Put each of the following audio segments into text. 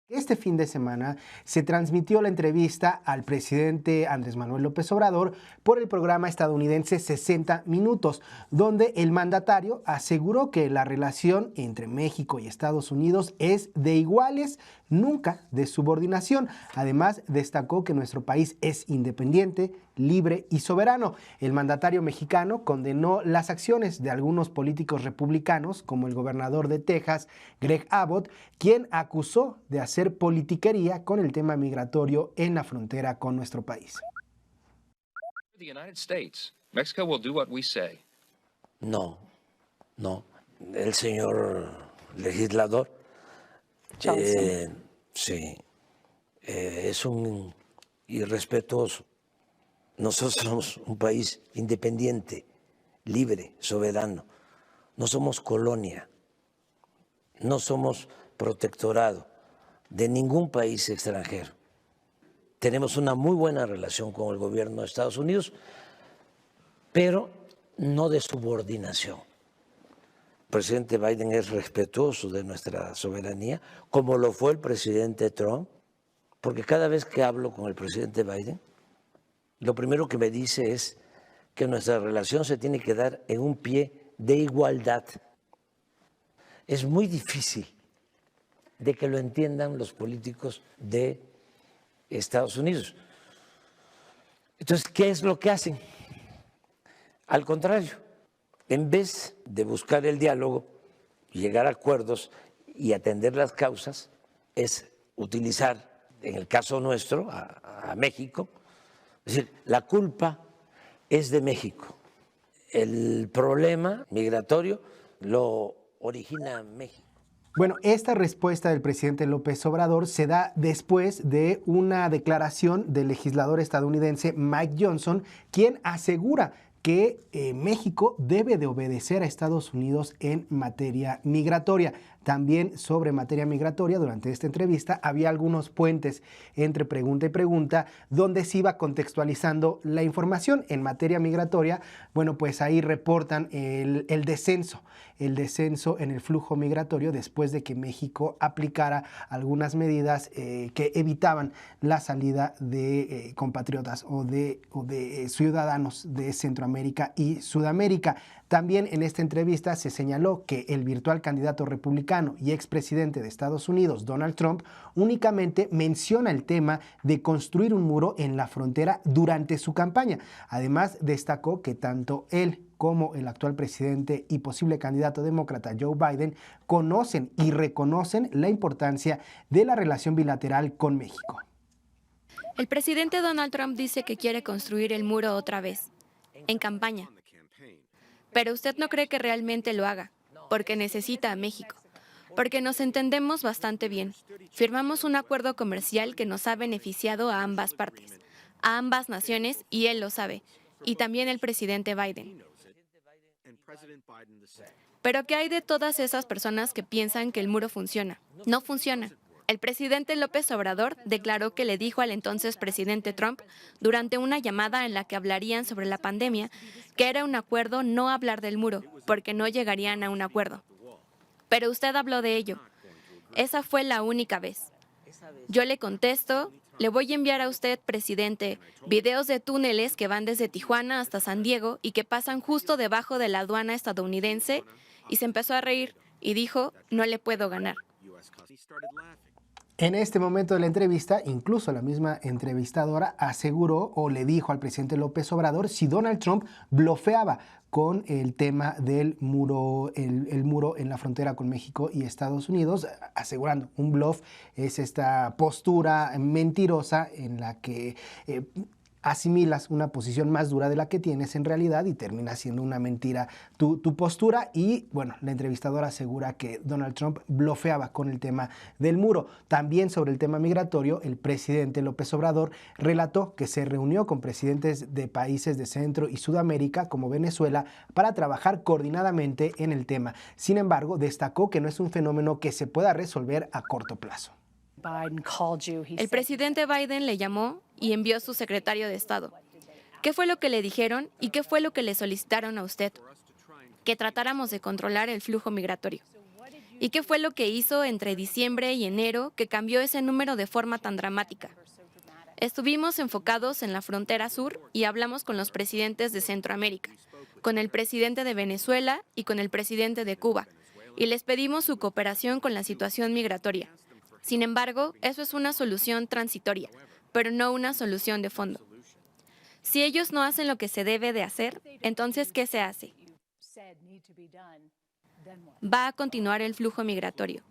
Este fin de semana se transmitió la entrevista al presidente Andrés Manuel López Obrador por el programa estadounidense 60 Minutos, donde el mandatario aseguró que la relación entre México y Estados Unidos es de iguales, nunca de subordinación. Además, destacó que nuestro país es independiente, libre y soberano. El mandatario mexicano condenó las acciones de algunos políticos republicanos, como el gobernador de Texas, Greg Abbott, quien acusó de hacer politiquería con el tema migratorio en la frontera con nuestro país. No. El señor legislador es un irrespetuoso. Nosotros somos un país independiente, libre, soberano. No somos colonia, no somos protectorado de ningún país extranjero. Tenemos una muy buena relación con el gobierno de Estados Unidos, pero no de subordinación. El presidente Biden es respetuoso de nuestra soberanía, como lo fue el presidente Trump, porque cada vez que hablo con el presidente Biden, lo primero que me dice es que nuestra relación se tiene que dar en un pie de igualdad. Es muy difícil de que lo entiendan los políticos de Estados Unidos. Entonces, ¿qué es lo que hacen? Al contrario, en vez de buscar el diálogo, llegar a acuerdos y atender las causas, es utilizar, en el caso nuestro, a México. Es decir, la culpa es de México. El problema migratorio lo origina México. Bueno, esta respuesta del presidente López Obrador se da después de una declaración del legislador estadounidense Mike Johnson, quien asegura que México debe de obedecer a Estados Unidos en materia migratoria. También sobre materia migratoria, durante esta entrevista había algunos puentes entre pregunta y pregunta donde se iba contextualizando la información en materia migratoria. Bueno, pues ahí reportan el descenso en el flujo migratorio después de que México aplicara algunas medidas que evitaban la salida de compatriotas o de ciudadanos de Centroamérica y Sudamérica. También en esta entrevista se señaló que el virtual candidato republicano y expresidente de Estados Unidos, Donald Trump, únicamente menciona el tema de construir un muro en la frontera durante su campaña. Además, destacó que tanto él como el actual presidente y posible candidato demócrata Joe Biden conocen y reconocen la importancia de la relación bilateral con México. El presidente Donald Trump dice que quiere construir el muro otra vez, en campaña. Pero usted no cree que realmente lo haga, porque necesita a México, porque nos entendemos bastante bien. Firmamos un acuerdo comercial que nos ha beneficiado a ambas partes, a ambas naciones, y él lo sabe, y también el presidente Biden. Pero ¿qué hay de todas esas personas que piensan que el muro funciona? No funciona. El presidente López Obrador declaró que le dijo al entonces presidente Trump, durante una llamada en la que hablarían sobre la pandemia, que era un acuerdo no hablar del muro, porque no llegarían a un acuerdo. Pero usted habló de ello. Esa fue la única vez. Yo le contesto, le voy a enviar a usted, presidente, videos de túneles que van desde Tijuana hasta San Diego y que pasan justo debajo de la aduana estadounidense, y se empezó a reír y dijo, no le puedo ganar. En este momento de la entrevista, incluso la misma entrevistadora aseguró o le dijo al presidente López Obrador si Donald Trump blofeaba con el tema del muro, el muro en la frontera con México y Estados Unidos, asegurando un bluff es esta postura mentirosa en la que asimilas una posición más dura de la que tienes en realidad y termina siendo una mentira tu postura. Y bueno, la entrevistadora asegura que Donald Trump blofeaba con el tema del muro. También sobre el tema migratorio, el presidente López Obrador relató que se reunió con presidentes de países de Centro y Sudamérica como Venezuela para trabajar coordinadamente en el tema. Sin embargo, destacó que no es un fenómeno que se pueda resolver a corto plazo. El presidente Biden le llamó y envió a su secretario de Estado. ¿Qué fue lo que le dijeron y qué fue lo que le solicitaron a usted? Que tratáramos de controlar el flujo migratorio. ¿Y qué fue lo que hizo entre diciembre y enero que cambió ese número de forma tan dramática? Estuvimos enfocados en la frontera sur y hablamos con los presidentes de Centroamérica, con el presidente de Venezuela y con el presidente de Cuba, y les pedimos su cooperación con la situación migratoria. Sin embargo, eso es una solución transitoria, pero no una solución de fondo. Si ellos no hacen lo que se debe de hacer, entonces, ¿qué se hace? Va a continuar el flujo migratorio.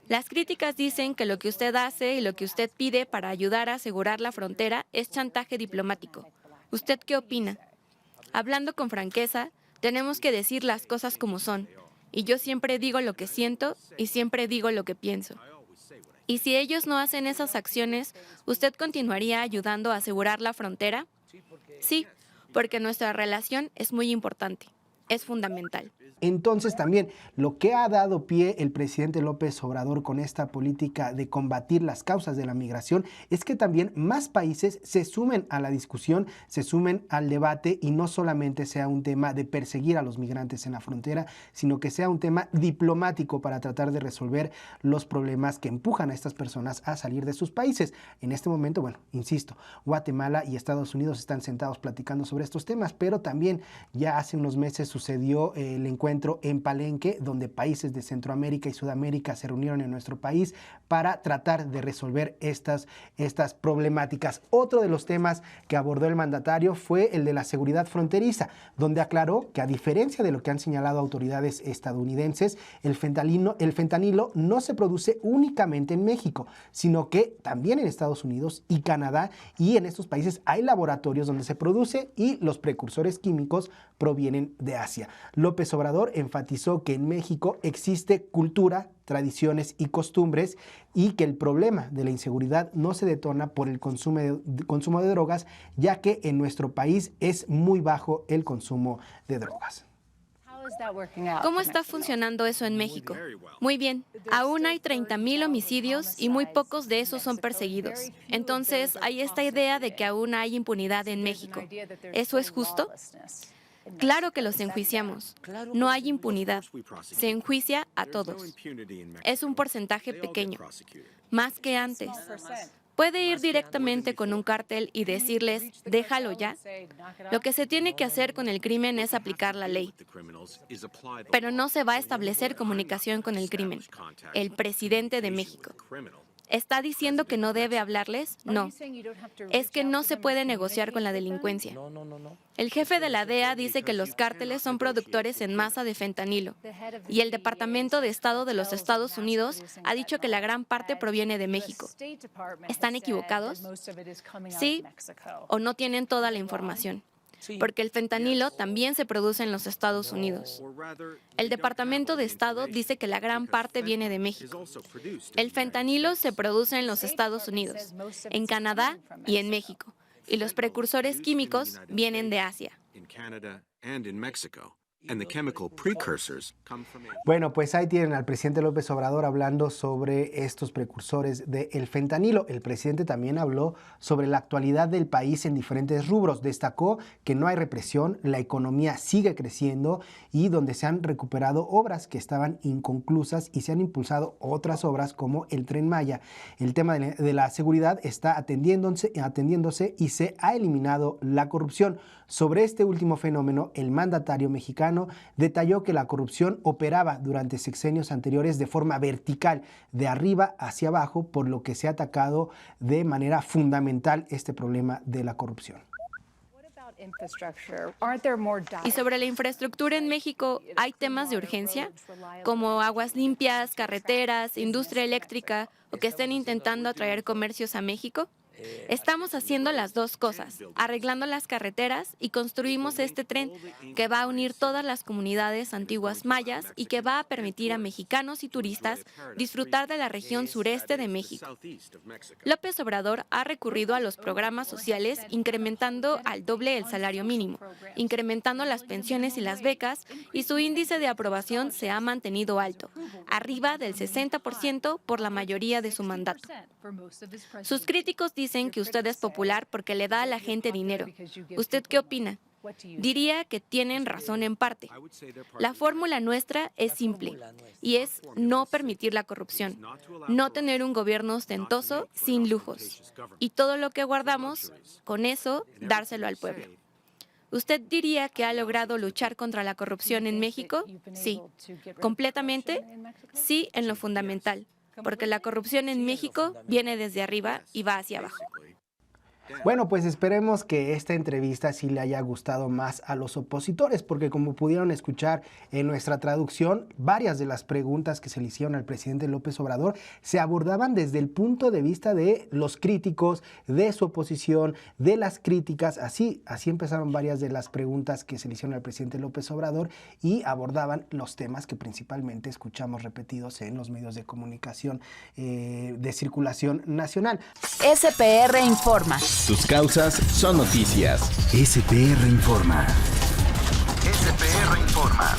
Las críticas dicen que lo que usted hace y lo que usted pide para ayudar a asegurar la frontera es chantaje diplomático. ¿Usted qué opina? Hablando con franqueza, tenemos que decir las cosas como son. Y yo siempre digo lo que siento y siempre digo lo que pienso. Y si ellos no hacen esas acciones, ¿usted continuaría ayudando a asegurar la frontera? Sí, porque nuestra relación es muy importante, es fundamental. Entonces también lo que ha dado pie el presidente López Obrador con esta política de combatir las causas de la migración es que también más países se sumen a la discusión, se sumen al debate y no solamente sea un tema de perseguir a los migrantes en la frontera, sino que sea un tema diplomático para tratar de resolver los problemas que empujan a estas personas a salir de sus países. En este momento, bueno, insisto, Guatemala y Estados Unidos están sentados platicando sobre estos temas, pero también ya hace unos meses sucedió el encuentro en Palenque, donde países de Centroamérica y Sudamérica se reunieron en nuestro país para tratar de resolver estas problemáticas. Otro de los temas que abordó el mandatario fue el de la seguridad fronteriza, donde aclaró que a diferencia de lo que han señalado autoridades estadounidenses, el fentanilo no se produce únicamente en México, sino que también en Estados Unidos y Canadá, y en estos países hay laboratorios donde se produce y los precursores químicos provienen de Asia. López Obrador enfatizó que en México existe cultura, tradiciones y costumbres y que el problema de la inseguridad no se detona por el consumo de drogas, ya que en nuestro país es muy bajo el consumo de drogas. ¿Cómo está funcionando eso en México? Muy bien, aún hay 30,000 homicidios y muy pocos de esos son perseguidos. Entonces, hay esta idea de que aún hay impunidad en México. ¿Eso es justo? Claro que los enjuiciamos. No hay impunidad. Se enjuicia a todos. Es un porcentaje pequeño, más que antes. Puede ir directamente con un cártel y decirles, déjalo ya. Lo que se tiene que hacer con el crimen es aplicar la ley. Pero no se va a establecer comunicación con el crimen. El presidente de México. ¿Está diciendo que no debe hablarles? No. Es que no se puede negociar con la delincuencia. El jefe de la DEA dice que los cárteles son productores en masa de fentanilo. Y el Departamento de Estado de los Estados Unidos ha dicho que la gran parte proviene de México. ¿Están equivocados? Sí, o no tienen toda la información. Porque el fentanilo también se produce en los Estados Unidos. El Departamento de Estado dice que la gran parte viene de México. El fentanilo se produce en los Estados Unidos, en Canadá y en México. Y los precursores químicos vienen de Asia. Bueno, pues ahí tienen al presidente López Obrador hablando sobre estos precursores del fentanilo. El presidente también habló sobre la actualidad del país en diferentes rubros. Destacó que no hay represión, la economía sigue creciendo y donde se han recuperado obras que estaban inconclusas y se han impulsado otras obras como el Tren Maya. El tema de la seguridad está atendiéndose y se ha eliminado la corrupción. Sobre este último fenómeno, el mandatario mexicano detalló que la corrupción operaba durante sexenios anteriores de forma vertical, de arriba hacia abajo, por lo que se ha atacado de manera fundamental este problema de la corrupción. Y sobre la infraestructura en México, ¿hay temas de urgencia? Como aguas limpias, carreteras, industria eléctrica, o que estén intentando atraer comercios a México. Estamos haciendo las dos cosas, arreglando las carreteras y construimos este tren que va a unir todas las comunidades antiguas mayas y que va a permitir a mexicanos y turistas disfrutar de la región sureste de México. López Obrador ha recurrido a los programas sociales incrementando al doble el salario mínimo, incrementando las pensiones y las becas, y su índice de aprobación se ha mantenido alto, arriba del 60% por la mayoría de su mandato. Sus críticos dicen que usted es popular porque le da a la gente dinero. ¿Usted qué opina? Diría que tienen razón en parte. La fórmula nuestra es simple y es no permitir la corrupción, no tener un gobierno ostentoso sin lujos y todo lo que guardamos, con eso, dárselo al pueblo. ¿Usted diría que ha logrado luchar contra la corrupción en México? Sí. ¿Completamente? Sí, en lo fundamental, porque la corrupción en México viene desde arriba y va hacia abajo. Bueno, pues esperemos que esta entrevista sí le haya gustado más a los opositores, porque como pudieron escuchar en nuestra traducción, varias de las preguntas que se le hicieron al presidente López Obrador se abordaban desde el punto de vista de los críticos, de su oposición, de las críticas. Así empezaron varias de las preguntas que se le hicieron al presidente López Obrador y abordaban los temas que principalmente escuchamos repetidos en los medios de comunicación de circulación nacional. SPR Informa. Tus causas son noticias. SPR Informa. SPR Informa.